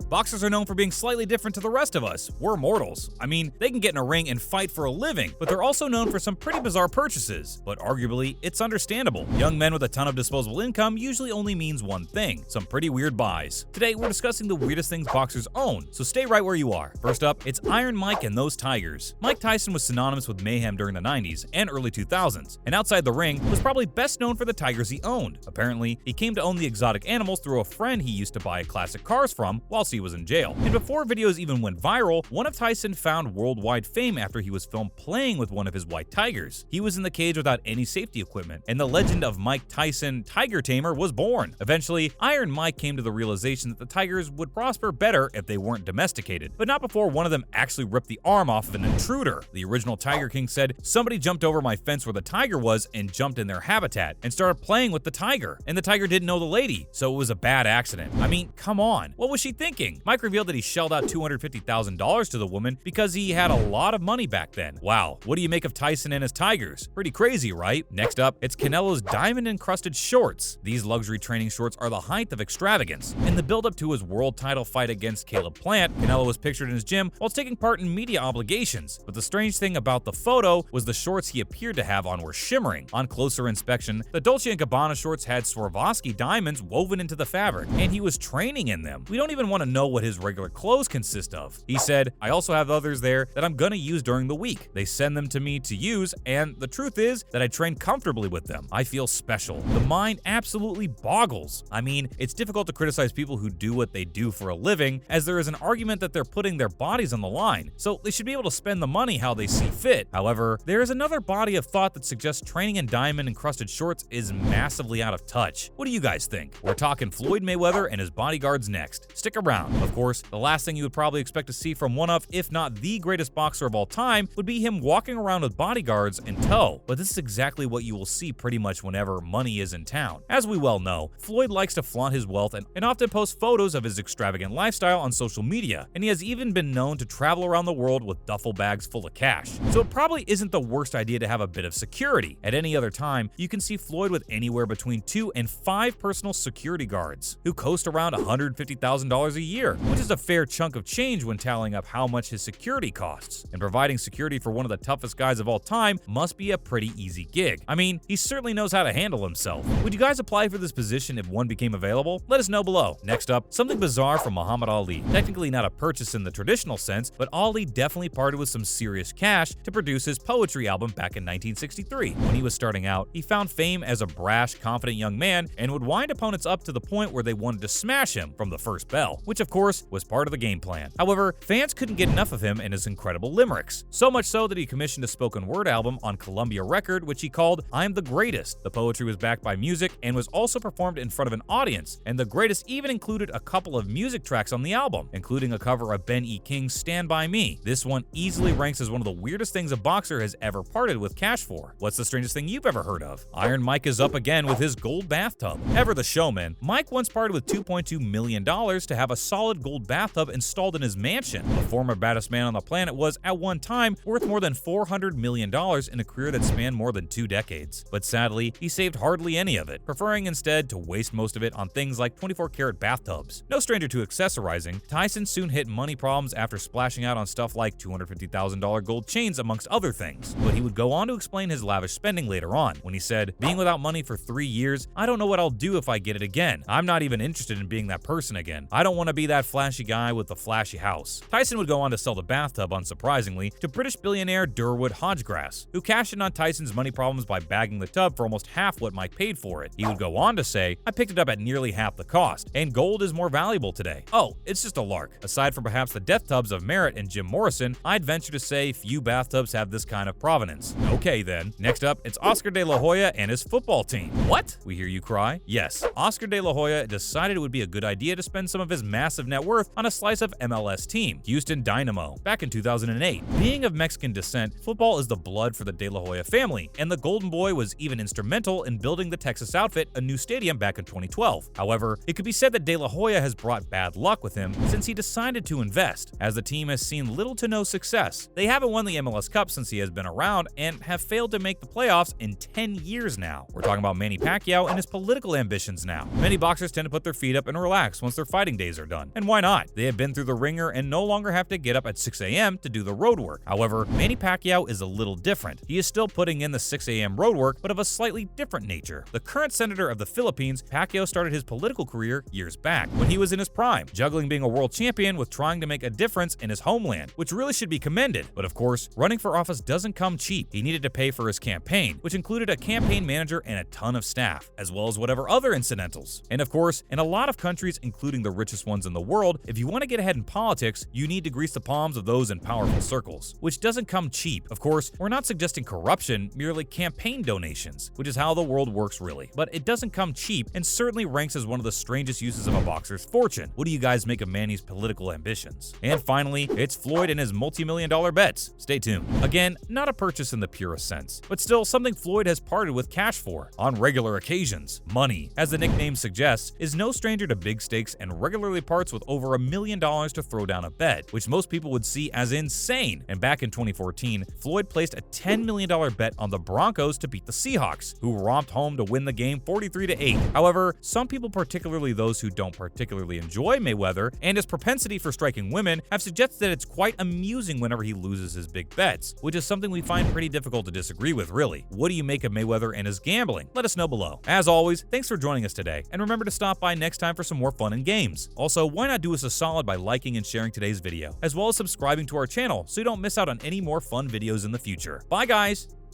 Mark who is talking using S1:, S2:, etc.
S1: Boxers are known for being slightly different to the rest of us. We're mortals. I mean, they can get in a ring and fight for a living, but they're also known for some pretty bizarre purchases. But arguably, it's understandable. Young men with a ton of disposable income usually only means one thing: some pretty weird buys. Today, we're discussing the weirdest things boxers own, so stay right where you are. First up, it's Iron Mike and those tigers. Mike Tyson was synonymous with mayhem during the 90s and early 2000s, and outside the ring was probably best known for the tigers he owned. Apparently, he came to own the exotic animals through a friend he used to buy classic cars from whilst he was in jail. And before videos even went viral, one of Tyson found worldwide fame after he was filmed playing with one of his white tigers. He was in the cage without any safety equipment, and the legend of Mike Tyson Tiger Tamer was born. Eventually, Iron Mike came to the realization that the tigers would prosper better if they weren't domesticated, but not before one of them actually ripped the arm off of an intruder. The original Tiger King said, "Somebody jumped over my fence where the tiger was and jumped in their habitat and started playing with the tiger, and the tiger didn't know the lady, so it was a bad accident." I mean, come on, what was she thinking? Mike revealed that he shelled out $250,000 to the woman because he had a lot of money back then. Wow, what do you make of Tyson and his tigers? Pretty crazy, right? Next up, it's Canelo's diamond-encrusted shorts. These luxury training shorts are the height of extravagance. In the build-up to his world title fight against Caleb Plant, Canelo was pictured in his gym while taking part in media obligations. But the strange thing about the photo was the shorts he appeared to have on were shimmering. On closer inspection, the Dolce & Gabbana shorts had Swarovski diamonds woven into the fabric, and he was training in them. We don't even want to know what his regular clothes consist of. He said, "I also have others there that I'm gonna use during the week. They send them to me to use, and the truth is that I train comfortably with them. I feel special." The mind absolutely boggles. I mean, it's difficult to criticize people who do what they do for a living, as there is an argument that they're putting their bodies on the line, so they should be able to spend the money how they see fit. However, there is another body of thought that suggests training in diamond-encrusted shorts is massively out of touch. What do you guys think? We're talking Floyd Mayweather and his bodyguards next. Stick around. Of course, the last thing you would probably expect to see from one of, if not the greatest boxer of all time, would be him walking around with bodyguards in tow. But this is exactly what you will see pretty much whenever money is in town. As we well know, Floyd likes to flaunt his wealth and often post photos of his extravagant lifestyle on social media, and he has even been known to travel around the world with duffel bags full of cash. So it probably isn't the worst idea to have a bit of security. At any other time, you can see Floyd with anywhere between 2 and 5 personal security guards who coast around $150,000 a year, which is a fair chunk of change when tallying up how much his security costs. And providing security for one of the toughest guys of all time must be a pretty easy gig. I mean, he certainly knows how to handle himself. Would you guys apply for this position if one became available? Let us know below. Next up, something bizarre from Muhammad Ali. Technically not a purchase in the traditional sense, but Ali definitely parted with some serious cash to produce his poetry album back in 1963. When he was starting out, he found fame as a brash, confident young man and would wind opponents up to the point where they wanted to smash him from the first bell, which of course was part of the game plan. However, fans couldn't get enough of him and his incredible limericks, so much so that he commissioned a spoken word album on Columbia Record, which he called "I'm the Greatest." The poetry was backed by music and was also performed in front of an audience, and The Greatest even included a couple of music tracks on the album, including a cover of Ben E. King's "Stand By Me." This one easily ranks as one of the weirdest things a boxer has ever parted with cash for. What's the strangest thing you've ever heard of? Iron Mike is up again with his gold bathtub. Ever the showman, Mike once parted with $2.2 million to have a solid gold bathtub installed in his mansion. The former baddest man on the planet was, at one time, worth more than $400 million in a career that spanned more than 2 decades. But sadly, he saved hardly any of it, preferring instead to waste most of it on things like 24-karat bathtubs. No stranger to accessorizing, Tyson soon hit money problems after splashing out on stuff like $250,000 gold chains amongst other things. But he would go on to explain his lavish spending later on, when he said, "Being without money for 3 years, I don't know what I'll do if I get it again. I'm not even interested in being that person again. I don't want to be that flashy guy with the flashy house." Tyson would go on to sell the bathtub, unsurprisingly, to British billionaire Durwood Hodgegrass, who cashed in on Tyson's money problems by bagging the tub for almost half what Mike paid for it. He would go on to say, "I picked it up at nearly half the cost, and gold is more valuable today. Oh, it's just a lark. Aside from perhaps the death tubs of Merritt and Jim Morrison, I'd venture to say few bathtubs have this kind of provenance." Okay then. Next up, it's Oscar De La Hoya and his football team. What? We hear you cry? Yes, Oscar De La Hoya decided it would be a good idea to spend some of his massive net worth on a slice of MLS team, Houston Dynamo, back in 2008. Being of Mexican descent, football is the blood for the De La Hoya family, and the Golden Boy was even instrumental in building the Texas outfit a new stadium back in 2012. However, it could be said that De La Hoya has brought bad luck with him since he decided to invest, as the team has seen little to no success. They haven't won the MLS Cup since he has been around and have failed to make the playoffs in 10 years now. We're talking about Manny Pacquiao and his political ambitions now. Many boxers tend to put their feet up and relax once their fighting days are done. done. And why not? They have been through the ringer and no longer have to get up at 6 a.m. to do the road work. However, Manny Pacquiao is a little different. He is still putting in the 6 a.m. road work, but of a slightly different nature. The current senator of the Philippines, Pacquiao started his political career years back, when he was in his prime, juggling being a world champion with trying to make a difference in his homeland, which really should be commended. But of course, running for office doesn't come cheap. He needed to pay for his campaign, which included a campaign manager and a ton of staff, as well as whatever other incidentals. And of course, in a lot of countries, including the richest ones in the world, if you want to get ahead in politics, you need to grease the palms of those in powerful circles, which doesn't come cheap. Of course, we're not suggesting corruption, merely campaign donations, which is how the world works really. But it doesn't come cheap and certainly ranks as one of the strangest uses of a boxer's fortune. What do you guys make of Manny's political ambitions? And finally, it's Floyd and his multi-million-dollar bets. Stay tuned. Again, not a purchase in the purest sense, but still something Floyd has parted with cash for on regular occasions. Money, as the nickname suggests, is no stranger to big stakes and regularly parts with over $1 million to throw down a bet, which most people would see as insane. And back in 2014, Floyd placed a $10 million bet on the Broncos to beat the Seahawks, who romped home to win the game 43-8. However, some people, particularly those who don't particularly enjoy Mayweather and his propensity for striking women, have suggested that it's quite amusing whenever he loses his big bets, which is something we find pretty difficult to disagree with, really. What do you make of Mayweather and his gambling? Let us know below. As always, thanks for joining us today, and remember to stop by next time for some more fun and games. Also, why not do us a solid by liking and sharing today's video, as well as subscribing to our channel so you don't miss out on any more fun videos in the future. Bye guys!